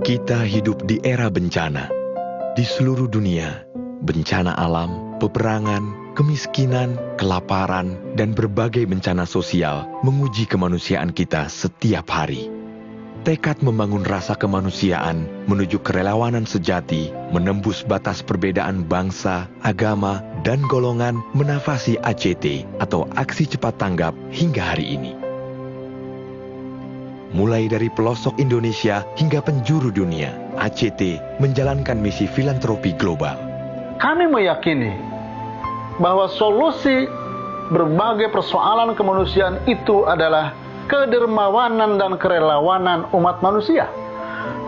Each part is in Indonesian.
Kita hidup di era bencana. Di seluruh dunia, bencana alam, peperangan, kemiskinan, kelaparan, dan berbagai bencana sosial menguji kemanusiaan kita setiap hari. Tekad membangun rasa kemanusiaan menuju kerelawanan sejati, menembus batas perbedaan bangsa, agama, dan golongan menafasi ACT atau Aksi Cepat Tanggap hingga hari ini. Mulai dari pelosok Indonesia hingga penjuru dunia, ACT menjalankan misi filantropi global. Kami meyakini bahwa solusi berbagai persoalan kemanusiaan itu adalah kedermawanan dan kerelawanan umat manusia.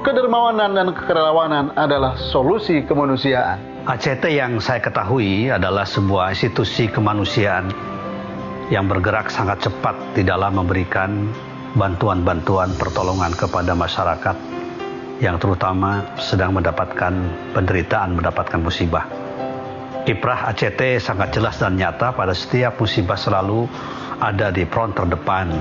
Kedermawanan dan kerelawanan adalah solusi kemanusiaan. ACT yang saya ketahui adalah sebuah institusi kemanusiaan yang bergerak sangat cepat di dalam memberikan bantuan-bantuan pertolongan kepada masyarakat yang terutama sedang mendapatkan penderitaan, mendapatkan musibah. Kiprah ACT sangat jelas dan nyata, pada setiap musibah selalu ada di front terdepan.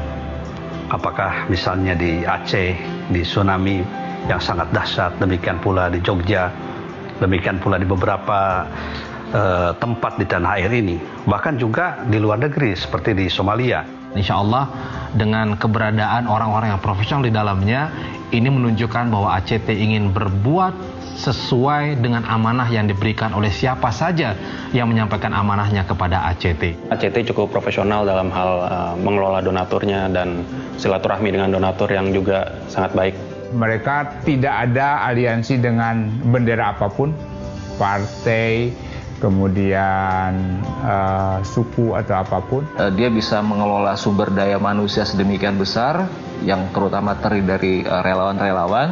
Apakah misalnya di Aceh, di tsunami yang sangat dahsyat, demikian pula di Jogja, demikian pula di beberapa tempat di tanah air ini, bahkan juga di luar negeri seperti di Somalia. Insya Allah dengan keberadaan orang-orang yang profesional di dalamnya, ini menunjukkan bahwa ACT ingin berbuat sesuai dengan amanah yang diberikan oleh siapa saja yang menyampaikan amanahnya kepada ACT. ACT cukup profesional dalam hal mengelola donaturnya dan silaturahmi dengan donatur yang juga sangat baik. Mereka tidak ada aliansi dengan bendera apapun, partai, kemudian suku atau apapun. Dia bisa mengelola sumber daya manusia sedemikian besar yang terutama terdiri dari relawan-relawan,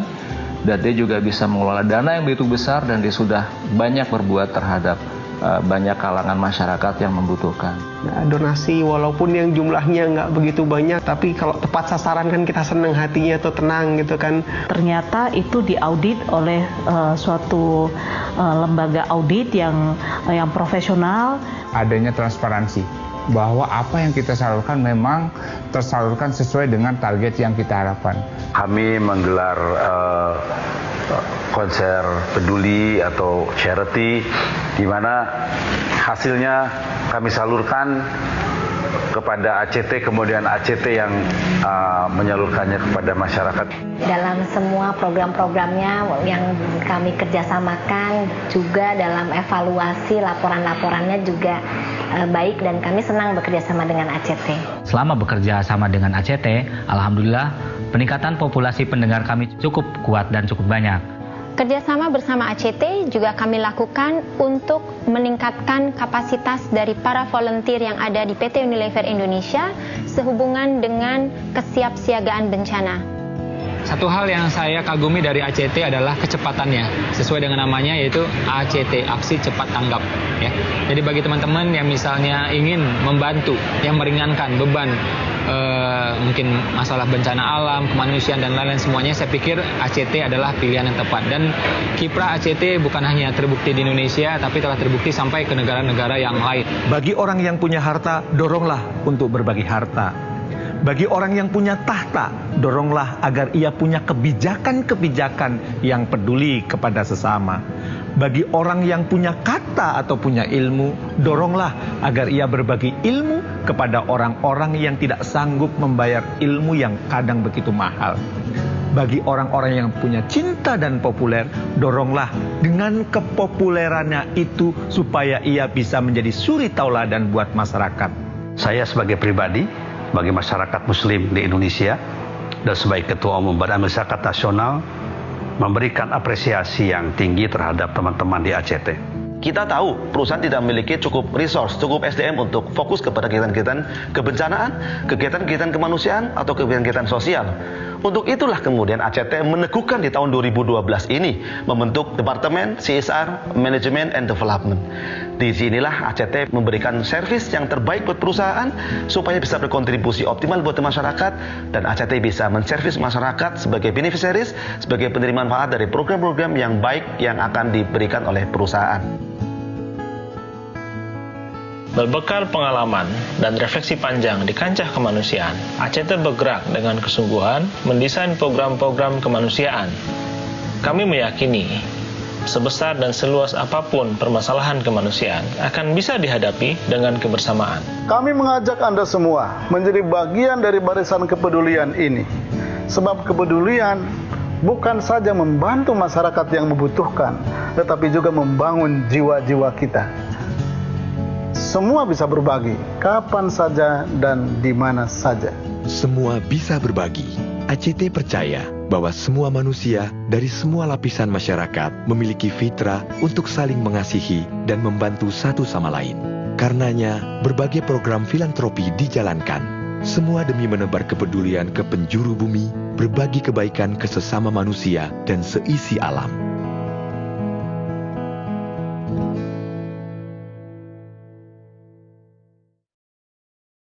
dan dia juga bisa mengelola dana yang begitu besar, dan dia sudah banyak berbuat terhadap banyak kalangan masyarakat yang membutuhkan. Nah, donasi walaupun yang jumlahnya nggak begitu banyak, tapi kalau tepat sasaran kan kita senang hatinya atau tenang gitu kan. Ternyata itu diaudit oleh suatu lembaga audit yang profesional. Adanya transparansi bahwa apa yang kita salurkan memang tersalurkan sesuai dengan target yang kita harapkan. Kami menggelar konser peduli atau charity, di mana hasilnya kami salurkan kepada ACT, kemudian ACT yang menyalurkannya kepada masyarakat. Dalam semua program-programnya yang kami kerjasamakan, juga dalam evaluasi laporan-laporannya juga baik, dan kami senang bekerja sama dengan ACT. Selama bekerja sama dengan ACT, alhamdulillah peningkatan populasi pendengar kami cukup kuat dan cukup banyak. Kerjasama bersama ACT juga kami lakukan untuk meningkatkan kapasitas dari para volunteer yang ada di PT Unilever Indonesia sehubungan dengan kesiapsiagaan bencana. Satu hal yang saya kagumi dari ACT adalah kecepatannya, sesuai dengan namanya yaitu ACT, Aksi Cepat Tanggap. Ya. Jadi bagi teman-teman yang misalnya ingin membantu, yang meringankan beban, mungkin masalah bencana alam, kemanusiaan dan lain-lain semuanya, saya pikir ACT adalah pilihan yang tepat. Dan kiprah ACT bukan hanya terbukti di Indonesia, tapi telah terbukti sampai ke negara-negara yang lain. Bagi orang yang punya harta, doronglah untuk berbagi harta. Bagi orang yang punya tahta, doronglah agar ia punya kebijakan-kebijakan yang peduli kepada sesama. Bagi orang yang punya kata atau punya ilmu, doronglah agar ia berbagi ilmu kepada orang-orang yang tidak sanggup membayar ilmu yang kadang begitu mahal. Bagi orang-orang yang punya cinta dan populer, doronglah dengan kepopulerannya itu supaya ia bisa menjadi suri tauladan buat masyarakat. Saya sebagai pribadi, bagi masyarakat muslim di Indonesia, dan sebagai Ketua Umum Badan Amil Zakat Nasional, memberikan apresiasi yang tinggi terhadap teman-teman di ACT. Kita tahu perusahaan tidak memiliki cukup resource, cukup SDM untuk fokus kepada kegiatan-kegiatan kebencanaan, kegiatan-kegiatan kemanusiaan, atau kegiatan-kegiatan sosial. Untuk itulah kemudian ACT meneguhkan di tahun 2012 ini membentuk Departemen CSR, Management and Development. Di sinilah ACT memberikan servis yang terbaik buat perusahaan supaya bisa berkontribusi optimal buat masyarakat, dan ACT bisa menservis masyarakat sebagai beneficiaries, sebagai penerima manfaat dari program-program yang baik yang akan diberikan oleh perusahaan. Berbekal pengalaman dan refleksi panjang di kancah kemanusiaan, ACT bergerak dengan kesungguhan mendesain program-program kemanusiaan. Kami meyakini sebesar dan seluas apapun permasalahan kemanusiaan akan bisa dihadapi dengan kebersamaan. Kami mengajak Anda semua menjadi bagian dari barisan kepedulian ini. Sebab kepedulian bukan saja membantu masyarakat yang membutuhkan, tetapi juga membangun jiwa-jiwa kita. Semua bisa berbagi, kapan saja dan di mana saja. Semua bisa berbagi. ACT percaya bahwa semua manusia dari semua lapisan masyarakat memiliki fitrah untuk saling mengasihi dan membantu satu sama lain. Karenanya, berbagai program filantropi dijalankan, semua demi menebar kepedulian ke penjuru bumi, berbagi kebaikan ke sesama manusia dan seisi alam.